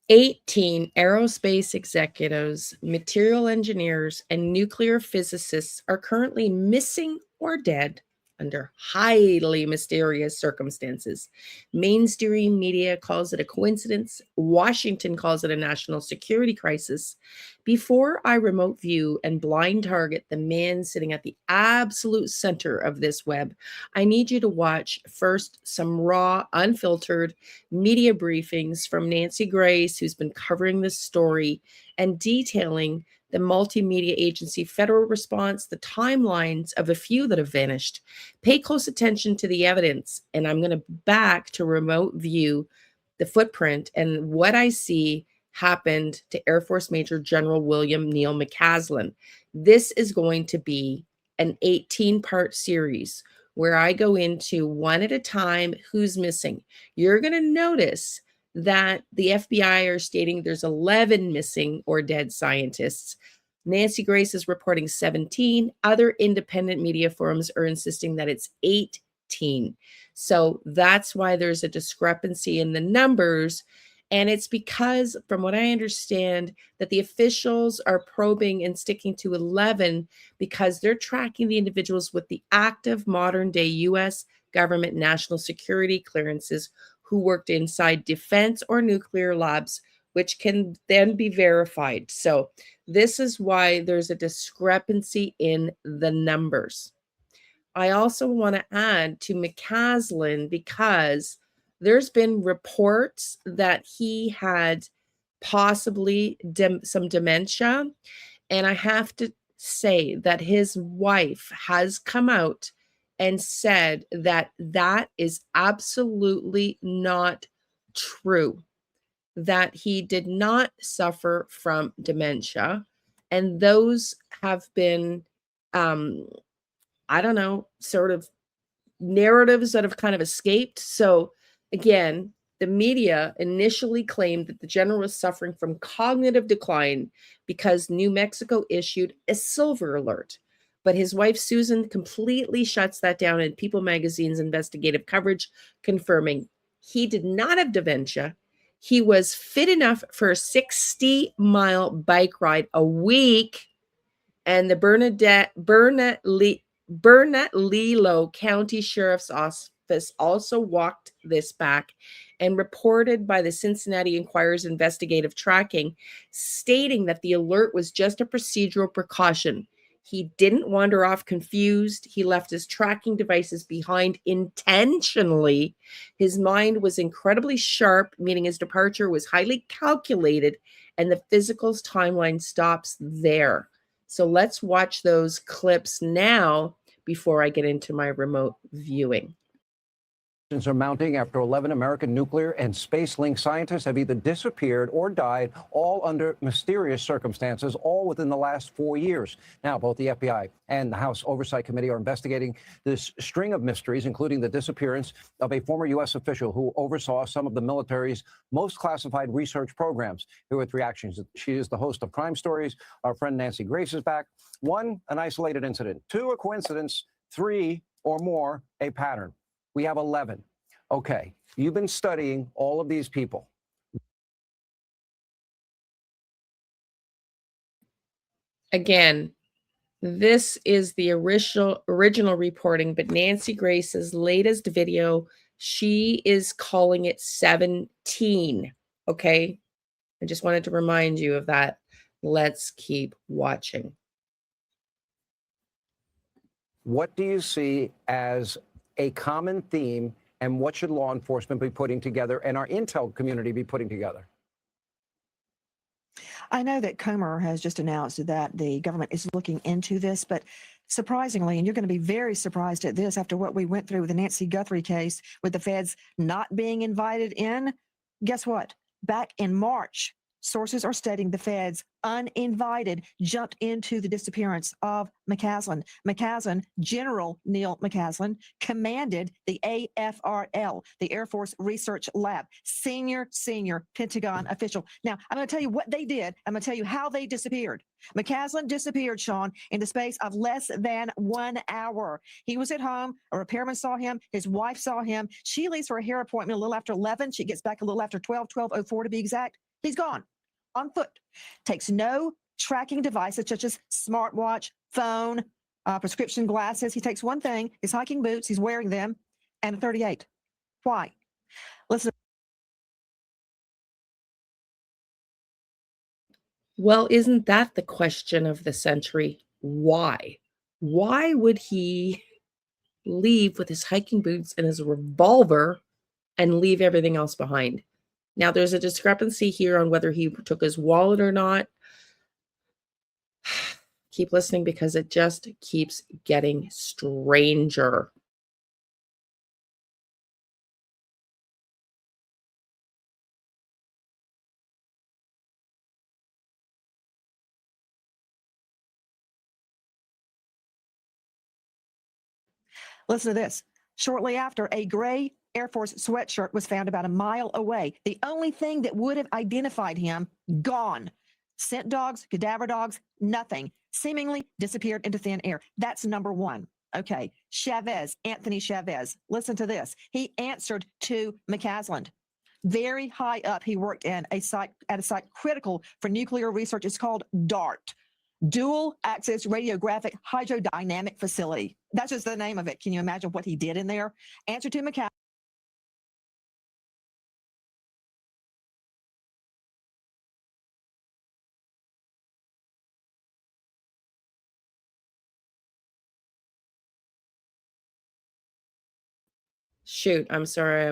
18 aerospace executives, material engineers, and nuclear physicists are currently missing or dead under highly mysterious circumstances. Mainstream media calls it a coincidence. Washington calls it a national security crisis. Before I remote view and blind target the man sitting at the absolute center of this web, I need you to watch first some raw, unfiltered media briefings from Nancy Grace, who's been covering this story and detailing the multimedia agency federal response, the timelines of a few that have vanished. Pay close attention to the evidence, and I'm going to back to remote view the footprint and what I see happened to Air Force Major General William Neil McCasland. This is going to be an 18-part series where I go into one at a time who's missing. You're going to notice that the FBI are stating there's 11 missing or dead scientists. Nancy Grace is reporting 17. Other independent media forums are insisting that it's 18. So that's why there's a discrepancy in the numbers. And it's because, from what I understand, that the officials are probing and sticking to 11 because they're tracking the individuals with the active modern day US government national security clearances who worked inside defense or nuclear labs, which can then be verified. So this is why there's a discrepancy in the numbers. I also want to add to McCasland because there's been reports that he had possibly some dementia. And I have to say that his wife has come out and said that that is absolutely not true, that he did not suffer from dementia. And those have been, I don't know, sort of narratives that have kind of escaped. So again, the media initially claimed that the general was suffering from cognitive decline because New Mexico issued a silver alert. But his wife, Susan, completely shuts that down in People magazine's investigative coverage, confirming he did not have dementia. He was fit enough for a 60-mile bike ride a week. And the Bernalillo County Sheriff's Office also walked this back and reported by the Cincinnati Enquirer's investigative tracking, stating that the alert was just a procedural precaution. He didn't wander off confused. He left his tracking devices behind intentionally. His mind was incredibly sharp, meaning his departure was highly calculated, and the physical's timeline stops there. So let's watch those clips now before I get into my remote viewing. Are mounting after 11 American nuclear and space-linked scientists have either disappeared or died, all under mysterious circumstances, all within the last 4 years. Now, both the FBI and the House Oversight Committee are investigating this string of mysteries, including the disappearance of a former U.S. official who oversaw some of the military's most classified research programs. Here with reactions. She is the host of Crime Stories. Our friend Nancy Grace is back. 1, an isolated incident. 2, a coincidence. 3 or more, a pattern. We have 11. Okay, you've been studying all of these people. Again, this is the original reporting, but Nancy Grace's latest video, she is calling it 17. Okay, I just wanted to remind you of that. Let's keep watching. What do you see as a common theme, and what should law enforcement be putting together and our intel community be putting together? I know that Comer has just announced that the government is looking into this, but surprisingly, and you're going to be very surprised at this after what we went through with the Nancy Guthrie case with the feds not being invited in, guess what? Back in March, sources are stating the feds, uninvited, jumped into the disappearance of McCasland. McCasland, General Neil McCasland, commanded the AFRL, the Air Force Research Lab, senior Pentagon official. Now, I'm going to tell you what they did. I'm going to tell you how they disappeared. McCasland disappeared, Sean, in the space of less than 1 hour. He was at home. A repairman saw him. His wife saw him. She leaves for a hair appointment a little after 11. She gets back a little after 12:04 to be exact. He's gone on foot. Takes no tracking devices such as smartwatch, phone, prescription glasses. He takes one thing, his hiking boots, he's wearing them, and a 38. Why? Listen. Well, isn't that the question of the century? Why? Why would he leave with his hiking boots and his revolver and leave everything else behind? Now, there's a discrepancy here on whether he took his wallet or not. Keep listening because it just keeps getting stranger. Listen to this. Shortly after, a gray Air Force sweatshirt was found about a mile away. The only thing that would have identified him, gone. Scent dogs, cadaver dogs, nothing. Seemingly disappeared into thin air. That's number one. Okay. Chavez, Anthony Chavez. Listen to this. He answered to McCasland. Very high up, he worked in a site critical for nuclear research. It's called DART. Dual Access Radiographic Hydrodynamic Facility. That's just the name of it. Can you imagine what he did in there? Answer to McCasland. Shoot, I'm sorry,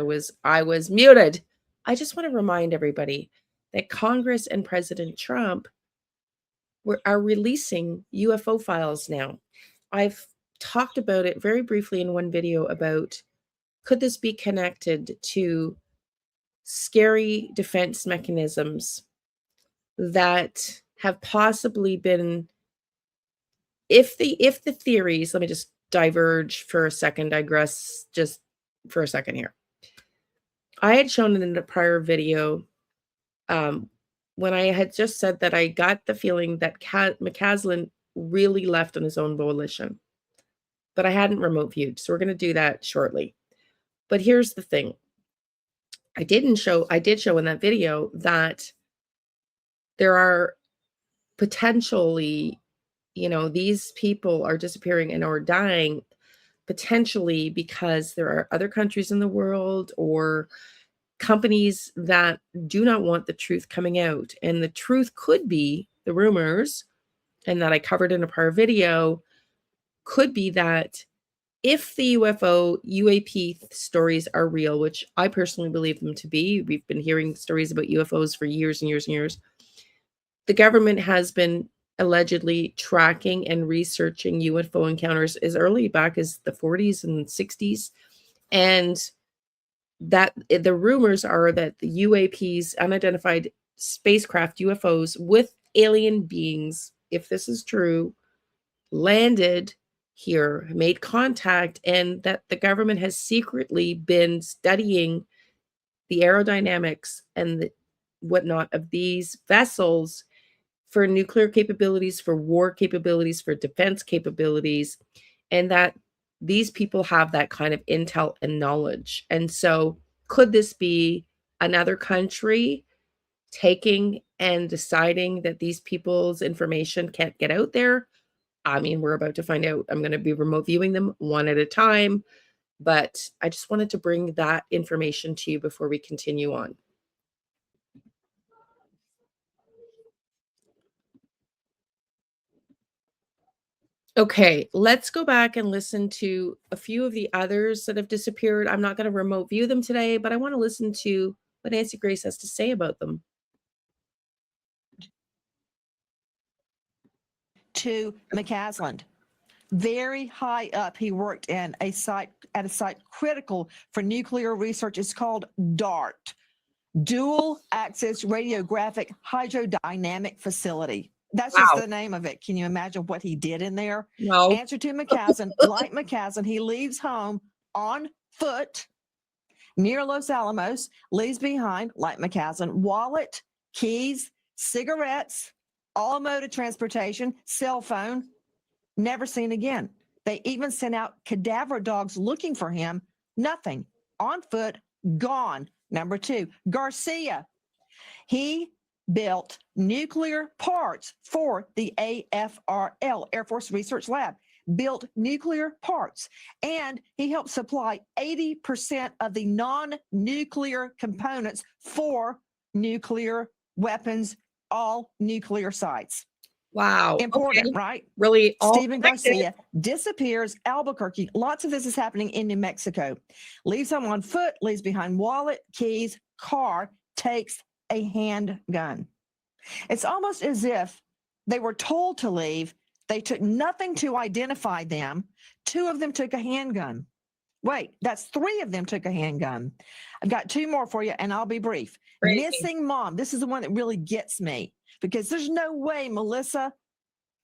I was muted. I just want to remind everybody that Congress and President Trump are releasing UFO files now. I've talked about it very briefly in one video about could this be connected to scary defense mechanisms that have possibly been, if the theories, let me just diverge for a second, digress just for a second here. I had shown it in a prior video when I had just said that I got the feeling that McCasland really left on his own volition, but I hadn't remote viewed. So we're going to do that shortly. But here's the thing. I did show in that video that there are potentially, these people are disappearing and or dying potentially because there are other countries in the world or companies that do not want the truth coming out. And the truth could be the rumors, and that I covered in a prior video, could be that if the UAP stories are real, which I personally believe them to be, we've been hearing stories about UFOs for years and years and years. The government has been allegedly tracking and researching UFO encounters as early back as the 40s and 60s. And that the rumors are that the UAPs, unidentified spacecraft UFOs with alien beings, if this is true, landed here, made contact, and that the government has secretly been studying the aerodynamics and the whatnot of these vessels for nuclear capabilities, for war capabilities, for defense capabilities, and that these people have that kind of intel and knowledge. And so could this be another country taking and deciding that these people's information can't get out there? I mean, we're about to find out. I'm going to be remote viewing them one at a time, but I just wanted to bring that information to you before we continue on. Okay, let's go back and listen to a few of the others that have disappeared. I'm not going to remote view them today, but I want to listen to what Nancy Grace has to say about them. To McCasland. Very high up, he worked in a site critical for nuclear research. It's called DART, Dual Access Radiographic Hydrodynamic Facility. That's just the name of it. Can you imagine what he did in there? No. Answer to McCasland. Like McCasland, he leaves home on foot near Los Alamos, leaves behind, like McCasland, wallet, keys, cigarettes, all mode of transportation, cell phone, never seen again. They even sent out cadaver dogs looking for him. Nothing. On foot, gone. Number two, Garcia. He built nuclear parts for the AFRL, Air Force Research Lab, built nuclear parts, and he helped supply 80% of the non-nuclear components for nuclear weapons, all nuclear sites. Wow. Important, Okay. right? Really all Stephen connected. Garcia disappears Albuquerque. Lots of this is happening in New Mexico. Leaves him on foot, leaves behind wallet, keys, car, takes a handgun. It's almost as if they were told to leave. They took nothing to identify them. 2 of them took a handgun. Wait, that's 3 of them took a handgun. I've got 2 more for you, and I'll be brief. Crazy. Missing mom. This is the one that really gets me, because there's no way Melissa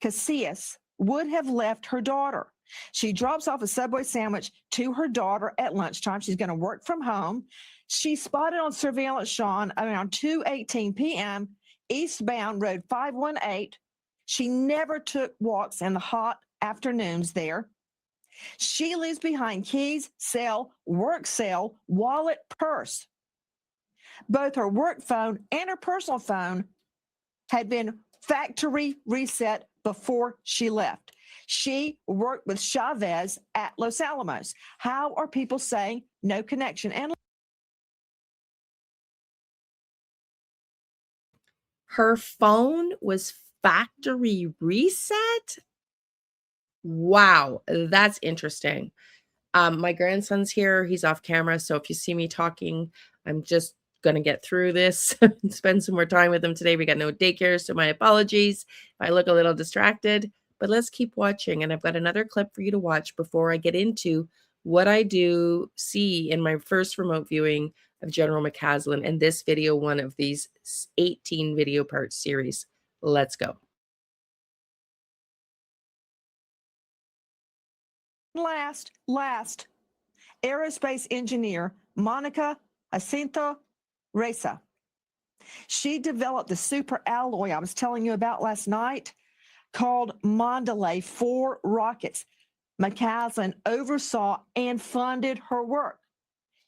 Casillas would have left her daughter. She drops off a Subway sandwich to her daughter at lunchtime. She's going to work from home. She's spotted on surveillance, Sean, around 2:18 p.m. eastbound Road 518. She never took walks in the hot afternoons there. She leaves behind keys, cell, work cell, wallet, purse. Both her work phone and her personal phone had been factory reset before she left. She worked with Chavez at Los Alamos. How are people saying no connection? And her phone was factory reset? Wow, that's interesting. My grandson's here. He's off camera. So if you see me talking, I'm just going to get through this and spend some more time with him today. We got no daycare, so my apologies if I look a little distracted. But let's keep watching. And I've got another clip for you to watch before I get into what I do see in my first remote viewing of General McCasland and this video, one of these 18 video part series. Let's go. last, aerospace engineer Monica Jacinto Reza. She developed the super alloy I was telling you about last night called Mondelez for rockets. McCasland oversaw and funded her work.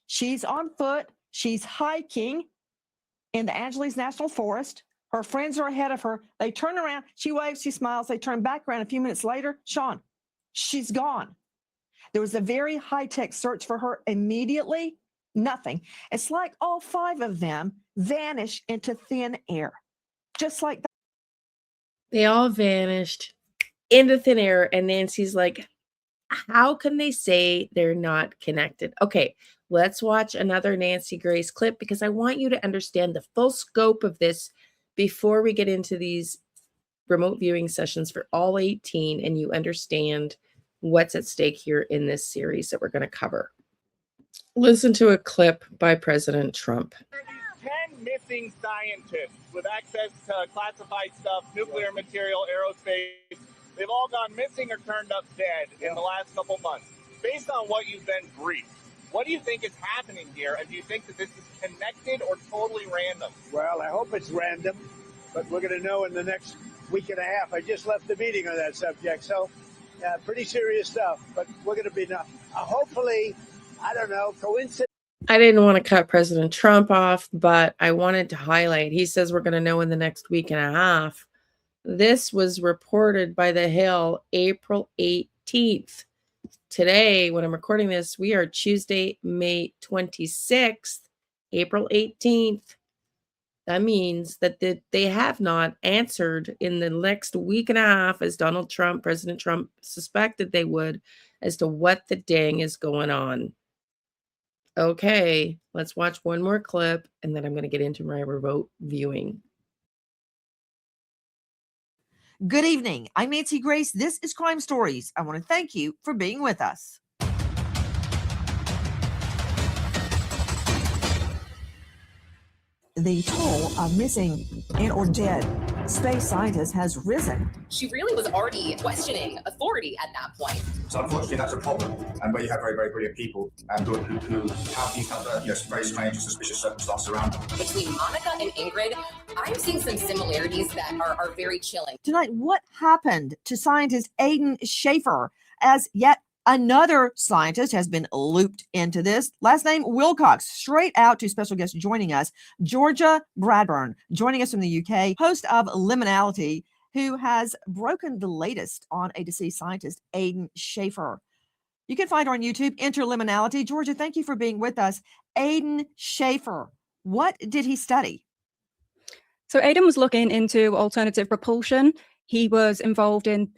She's on foot. She's hiking in the Angeles National Forest. Her friends are ahead of her. They turn around. She waves. She smiles. They turn back around. A few minutes later, Sean, she's gone. There was a very high-tech search for her immediately. Nothing. It's like all 5 of them vanish into thin air, just like that. They all vanished into thin air. And Nancy's like, how can they say they're not connected? Okay, let's watch another Nancy Grace clip because I want you to understand the full scope of this before we get into these remote viewing sessions for all 18 and you understand what's at stake here in this series that we're going to cover. Listen to a clip by President Trump. 10 missing scientists with access to classified stuff, nuclear material, aerospace. They've all gone missing or turned up dead in the last couple months. Based on what you've been briefed, what do you think is happening here? And do you think that this is connected or totally random? Well, I hope it's random, but we're going to know in the next week and a half. I just left the meeting on that subject, so pretty serious stuff. But we're going to be hopefully, I don't know, coincidence. I didn't want to cut President Trump off, but I wanted to highlight. He says we're going to know in the next week and a half. This was reported by The Hill April 18th. Today, when I'm recording this, we are Tuesday, May 26th, April 18th. That means that they have not answered in the next week and a half, as President Trump suspected they would, as to what the dang is going on. Okay, let's watch one more clip, and then I'm going to get into my remote viewing. Good evening. I'm Nancy Grace. This is Crime Stories. I want to thank you for being with us. The toll of missing and or dead space scientists has risen. She really was already questioning authority at that point. So unfortunately, that's a problem. And where you have very, very brilliant people who have these kind of very strange and suspicious circumstances around them. Between Monica and Ingrid, I'm seeing some similarities that are very chilling. Tonight, what happened to scientist Aidan Schaefer as yet Another scientist has been looped into this. Last name Wilcox. Straight out to special guest joining us, Georgia Bradburn, joining us from the UK, host of Liminality, who has broken the latest on a deceased scientist, Aidan Schafer. You can find her on YouTube, Enter Liminality. Georgia, thank you for being with us. Aidan Schafer, what did he study? So Aidan was looking into alternative propulsion. He was involved in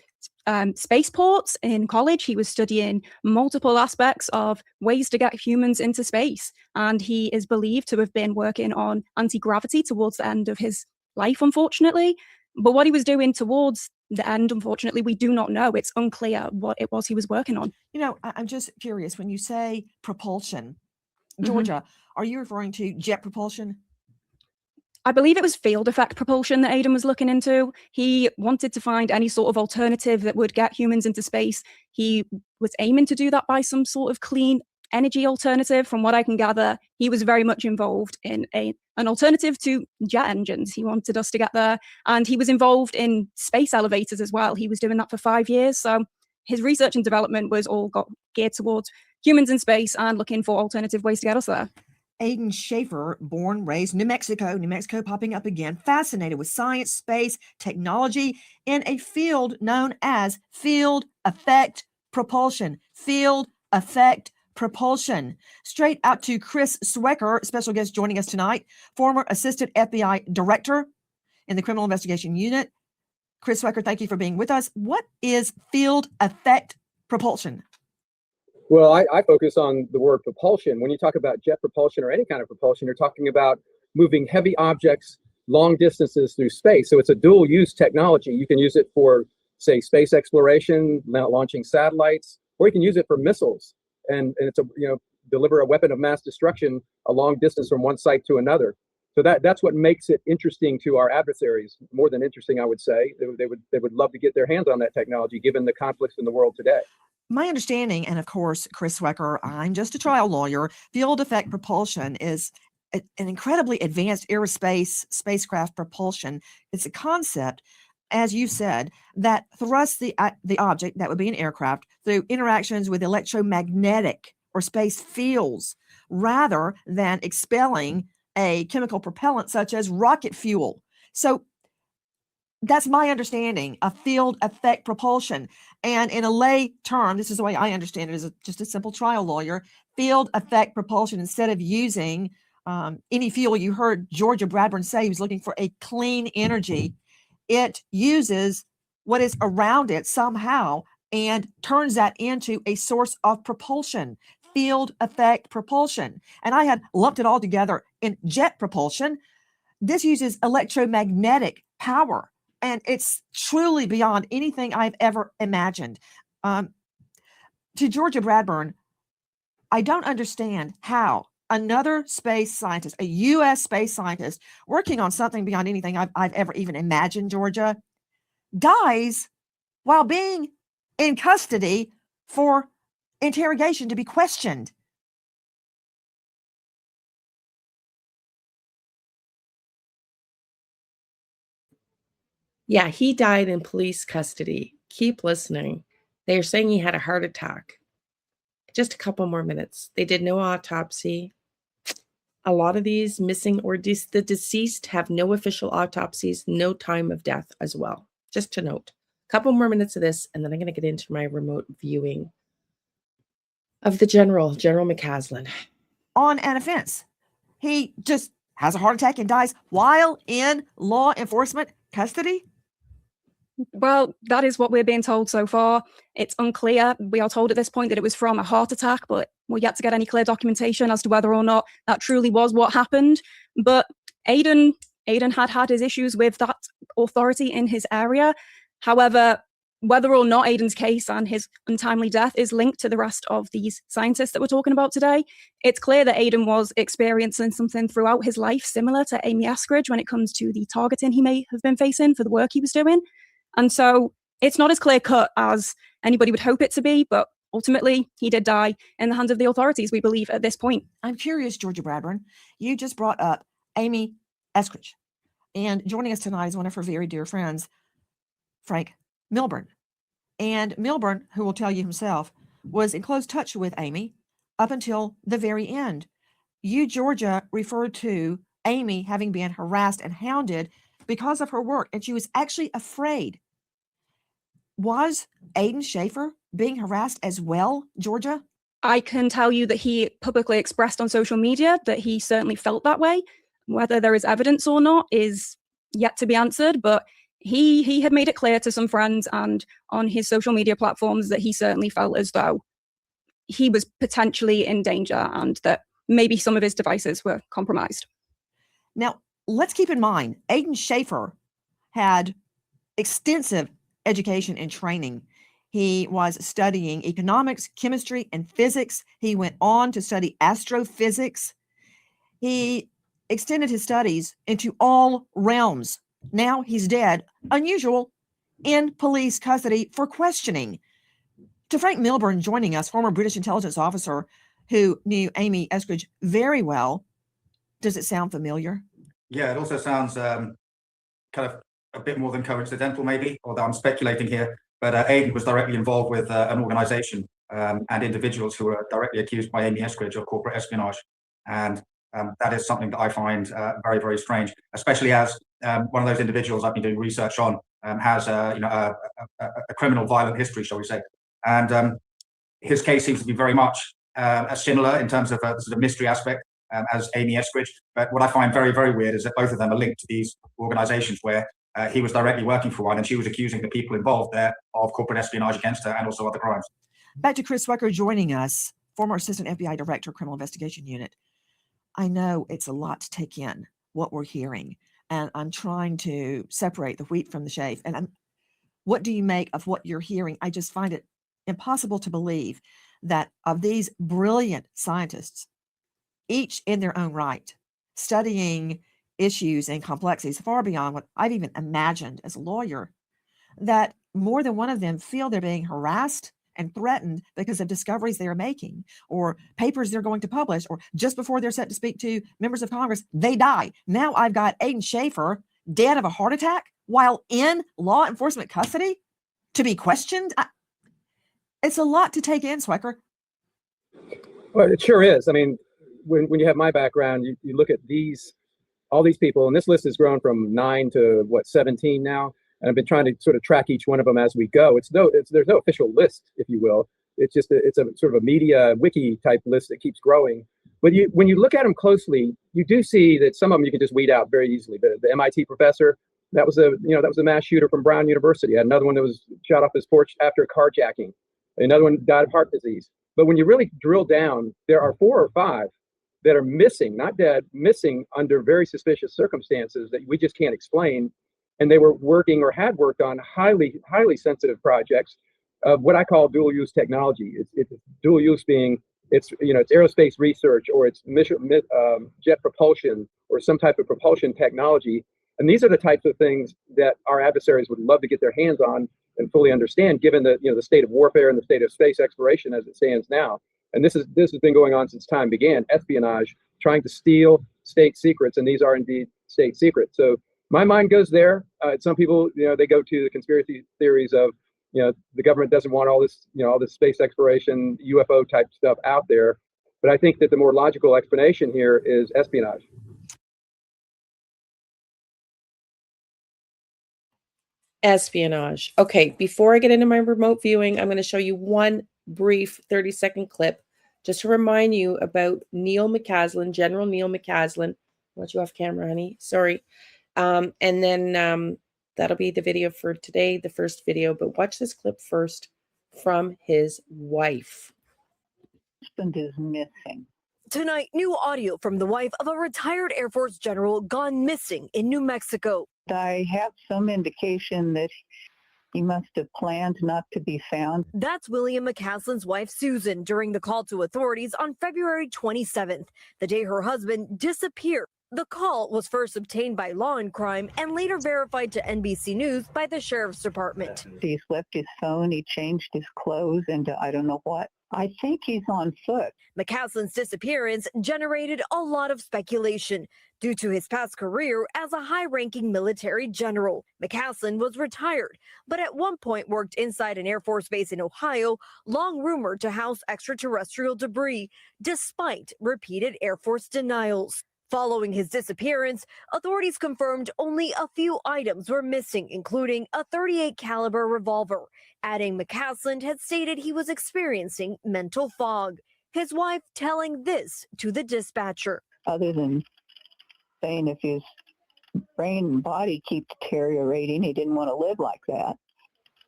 spaceports in college. He was studying multiple aspects of ways to get humans into space. And he is believed to have been working on anti-gravity towards the end of his life, unfortunately. But what he was doing towards the end, unfortunately, we do not know. It's unclear what it was he was working on. You know, I'm just curious, when you say propulsion, Georgia, are you referring to jet propulsion? I believe it was field effect propulsion that Aidan was looking into. He wanted to find any sort of alternative that would get humans into space. He was aiming to do that by some sort of clean energy alternative. From what I can gather, he was very much involved in an alternative to jet engines. He wanted us to get there. And he was involved in space elevators as well. He was doing that for 5 years. So his research and development was all geared towards humans in space and looking for alternative ways to get us there. Aidan Schafer, born, raised New Mexico popping up again, fascinated with science, space, technology in a field known as field effect propulsion. Field effect propulsion. Straight out to Chris Swecker, special guest joining us tonight, former assistant FBI director in the Criminal Investigation Unit. Chris Swecker, thank you for being with us. What is field effect propulsion? Well, I focus on the word propulsion. When you talk about jet propulsion or any kind of propulsion, you're talking about moving heavy objects long distances through space. So it's a dual use technology. You can use it for, say, space exploration, launching satellites, or you can use it for missiles. And it's deliver a weapon of mass destruction a long distance from one site to another. So that's what makes it interesting to our adversaries. More than interesting, I would say. They would love to get their hands on that technology, given the conflicts in the world today. My understanding, and of course, Chris Swecker, I'm just a trial lawyer, field effect propulsion is an incredibly advanced aerospace spacecraft propulsion. It's a concept, as you said, that thrusts the object, that would be an aircraft, through interactions with electromagnetic or space fields, rather than expelling a chemical propellant such as rocket fuel. So that's my understanding of field effect propulsion. And in a lay term, this is the way I understand it as just a simple trial lawyer, field effect propulsion, instead of using any fuel, you heard Georgia Bradburn say he was looking for a clean energy, it uses what is around it somehow and turns that into a source of propulsion, field effect propulsion. And I had lumped it all together in jet propulsion. This uses electromagnetic power. And it's truly beyond anything I've ever imagined. To Georgia Bradburn, I don't understand how another space scientist, a U.S. space scientist, working on something beyond anything I've ever even imagined, Georgia, dies while being in custody for interrogation to be questioned. Yeah, he died in police custody. Keep listening. They are saying he had a heart attack. Just a couple more minutes. They did no autopsy. A lot of these missing or the deceased have no official autopsies, no time of death as well. Just to note. A couple more minutes of this, and then I'm going to get into my remote viewing of the General McCasland. On an offense. He just has a heart attack and dies while in law enforcement custody? Well, that is what we're being told so far. It's unclear. We are told at this point that it was from a heart attack, but we're yet to get any clear documentation as to whether or not that truly was what happened. But Aidan had his issues with that authority in his area. However, whether or not Aidan's case and his untimely death is linked to the rest of these scientists that we're talking about today, it's clear that Aidan was experiencing something throughout his life similar to Amy Eskridge when it comes to the targeting he may have been facing for the work he was doing. And so it's not as clear-cut as anybody would hope it to be, but ultimately he did die in the hands of the authorities, we believe, at this point. I'm curious, Georgia Bradburn, you just brought up Amy Eskridge, and joining us tonight is one of her very dear friends, Frank Milburn. And Milburn, who will tell you himself, was in close touch with Amy up until the very end. You, Georgia, referred to Amy having been harassed and hounded because of her work, and she was actually afraid. Was Aiden Schaefer being harassed as well, Georgia? I can tell you that he publicly expressed on social media that he certainly felt that way. Whether there is evidence or not is yet to be answered, but he had made it clear to some friends and on his social media platforms that he certainly felt as though he was potentially in danger and that maybe some of his devices were compromised. Now, let's keep in mind, Aiden Schaefer had extensive education and training. He was studying economics, chemistry, and physics. He went on to study astrophysics. He extended his studies into all realms. Now he's dead, unusual, in police custody for questioning. To Frank Milburn joining us, former British intelligence officer who knew Amy Eskridge very well. Does it sound familiar? Yeah, it also sounds kind of a bit more than coincidental, maybe, although I'm speculating here. But Aiden was directly involved with an organization and individuals who were directly accused by Amy Eskridge of corporate espionage. And that is something that I find very, very strange, especially as one of those individuals I've been doing research on has a criminal violent history, shall we say. And his case seems to be very much similar in terms of the sort of mystery aspect as Amy Eskridge. But what I find very, very weird is that both of them are linked to these organizations where he was directly working for one and she was accusing the people involved there of corporate espionage against her and also other crimes. Back to Chris Swecker joining us, former Assistant FBI Director, Criminal Investigation Unit. I know it's a lot to take in, what we're hearing, and I'm trying to separate the wheat from the chaff. And what do you make of what you're hearing? I just find it impossible to believe that of these brilliant scientists, each in their own right, studying issues and complexities far beyond what I've even imagined as a lawyer, that more than one of them feel they're being harassed and threatened because of discoveries they're making or papers they're going to publish, or just before they're set to speak to members of Congress, they die. Now I've got Aiden Schaefer dead of a heart attack while in law enforcement custody to be questioned. It's a lot to take in, Swecker. Well, it sure is. I mean, when you have my background, you look at all these people, and this list has grown from 9 to 17 now. And I've been trying to sort of track each one of them as we go. There's no official list, if you will. It's just it's a sort of a media wiki type list that keeps growing. But when you look at them closely, you do see that some of them you can just weed out very easily. The MIT professor, that was a mass shooter from Brown University. Another one that was shot off his porch after carjacking. Another one died of heart disease. But when you really drill down, there are 4 or 5 that are missing, not dead, missing under very suspicious circumstances that we just can't explain. And they were working or had worked on highly, highly sensitive projects of what I call dual use technology. It's dual use being it's aerospace research, or it's jet propulsion, or some type of propulsion technology. And these are the types of things that our adversaries would love to get their hands on and fully understand, given the the state of warfare and the state of space exploration as it stands now. And this has been going on since time began. Espionage, trying to steal state secrets, and these are indeed state secrets. So my mind goes there. Some people, they go to the conspiracy theories of, the government doesn't want all this, all this space exploration, UFO type stuff out there. But I think that the more logical explanation here is espionage. Espionage. Okay, before I get into my remote viewing, I'm going to show you one brief 30-second clip just to remind you about Neil McCasland, General Neil McCasland. I'll let you off camera, honey. Sorry. And then that'll be the video for today, the first video. But watch this clip first from his wife. Husband is missing. Tonight, new audio from the wife of a retired Air Force general gone missing in New Mexico. I have some indication that he must have planned not to be found. That's William McCasland's wife, Susan, during the call to authorities on February 27th, the day her husband disappeared. The call was first obtained by Law and Crime and later verified to NBC News by the Sheriff's Department. He left his phone, he changed his clothes into I don't know what. I think he's on foot. McCasland's disappearance generated a lot of speculation due to his past career as a high-ranking military general. McCasland was retired, but at one point worked inside an Air Force base in Ohio, long rumored to house extraterrestrial debris, despite repeated Air Force denials. Following his disappearance, authorities confirmed only a few items were missing, including a .38 caliber revolver, adding McCasland had stated he was experiencing mental fog. His wife telling this to the dispatcher. Other than saying if his brain and body keep deteriorating, he didn't want to live like that.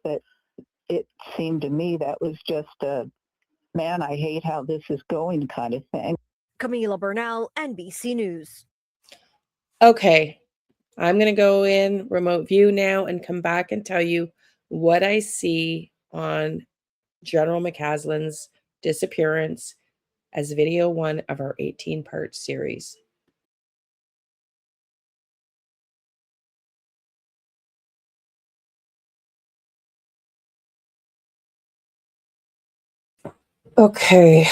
But it seemed to me that was just a, man, I hate how this is going kind of thing. Camila Bernal, NBC News. Okay, I'm going to go in remote view now and come back and tell you what I see on General McCasland's disappearance as video 1 of our 18-part series. Okay,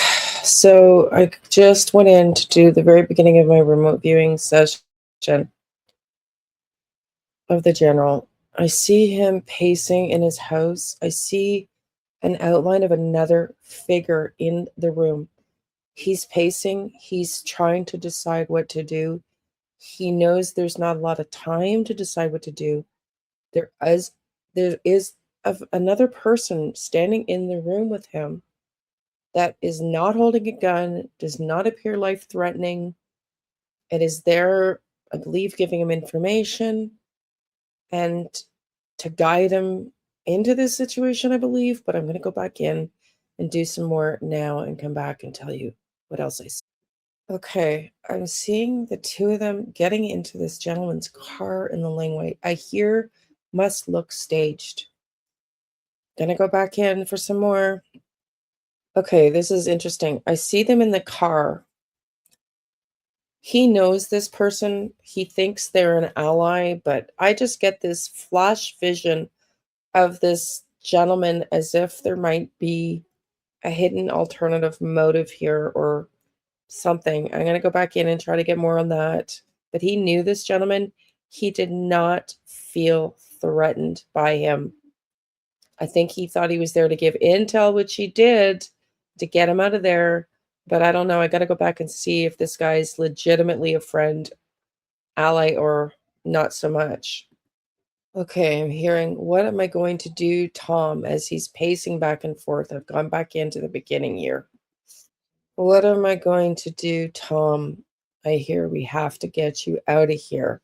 so I just went in to do the very beginning of my remote viewing session of the general. I see him pacing in his house. I see an outline of another figure in the room. He's pacing. He's trying to decide what to do. He knows there's not a lot of time to decide what to do. There is another person standing in the room with him that is not holding a gun, does not appear life-threatening. It is there, I believe, giving him information and to guide him into this situation, I believe. But I'm going to go back in and do some more now and come back and tell you what else I see. Okay, I'm seeing the two of them getting into this gentleman's car in the laneway. I hear must look staged. Gonna go back in for some more. Okay, this is interesting. I see them in the car. He knows this person. He thinks they're an ally, but I just get this flash vision of this gentleman as if there might be a hidden alternative motive here or something. I'm going to go back in and try to get more on that. But he knew this gentleman. He did not feel threatened by him. I think he thought he was there to give intel, which he did, to get him out of there. But I don't know. I got to go back and see if this guy's legitimately a friend, ally, or not so much. Okay, I'm hearing, what am I going to do, Tom, as he's pacing back and forth. I've gone back into the beginning here. What am I going to do, Tom? I hear we have to get you out of here.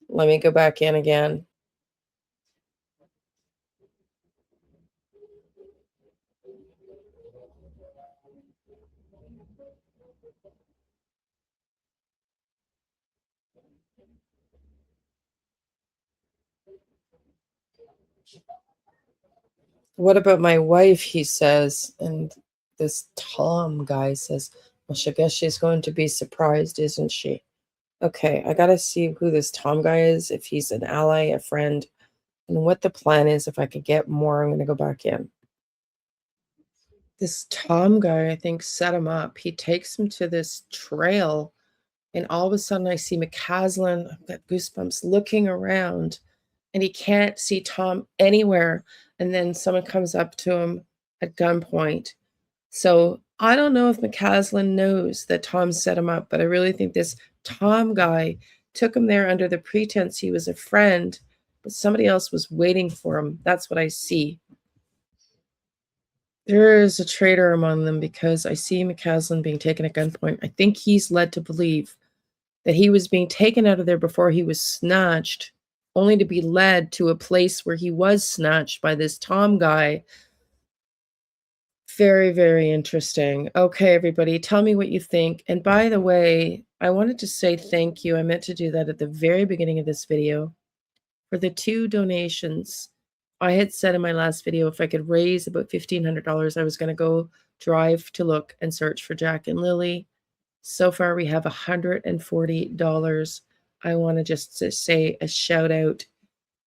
Let me go back in again. What about my wife, he says. And this Tom guy says, well, I guess she's going to be surprised, isn't she? Okay, I got to see who this Tom guy is, if he's an ally, a friend, and what the plan is. If I could get more, I'm going to go back in. This Tom guy, I think, set him up. He takes him to this trail, and all of a sudden I see McCasland, I've got goosebumps, looking around, and he can't see Tom anywhere. And then someone comes up to him at gunpoint. So I don't know if McCasland knows that Tom set him up, but I really think this Tom guy took him there under the pretense he was a friend, but somebody else was waiting for him. That's what I see. There is a traitor among them, because I see McCasland being taken at gunpoint. I think he's led to believe that he was being taken out of there before he was snatched, only to be led to a place where he was snatched by this Tom guy. Very, very interesting. Okay, everybody, tell me what you think. And by the way, I wanted to say thank you. I meant to do that at the very beginning of this video for the 2 donations. I had said in my last video, if I could raise about $1,500, I was going to go drive to look and search for Jack and Lily. So far, we have $140. I want to just say a shout out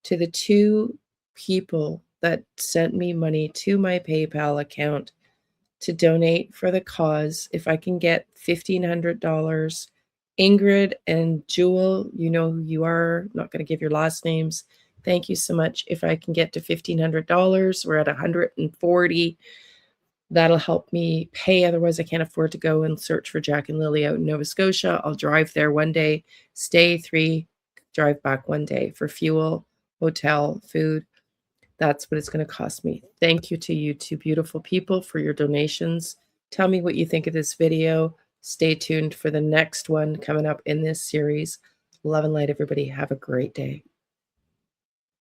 to the 2 people that sent me money to my PayPal account. to donate for the cause. If I can get $1,500, Ingrid and Jewel, you know who you are. I'm not going to give your last names. Thank you so much. If I can get to $1,500, we're at 140. That'll help me pay. Otherwise, I can't afford to go and search for Jack and Lily out in Nova Scotia. I'll drive there one day, stay 3, drive back one day for fuel, hotel, food. That's what it's going to cost me. Thank you to you two beautiful people for your donations. Tell me what you think of this video. Stay tuned for the next one coming up in this series. Love and light, everybody. Have a great day.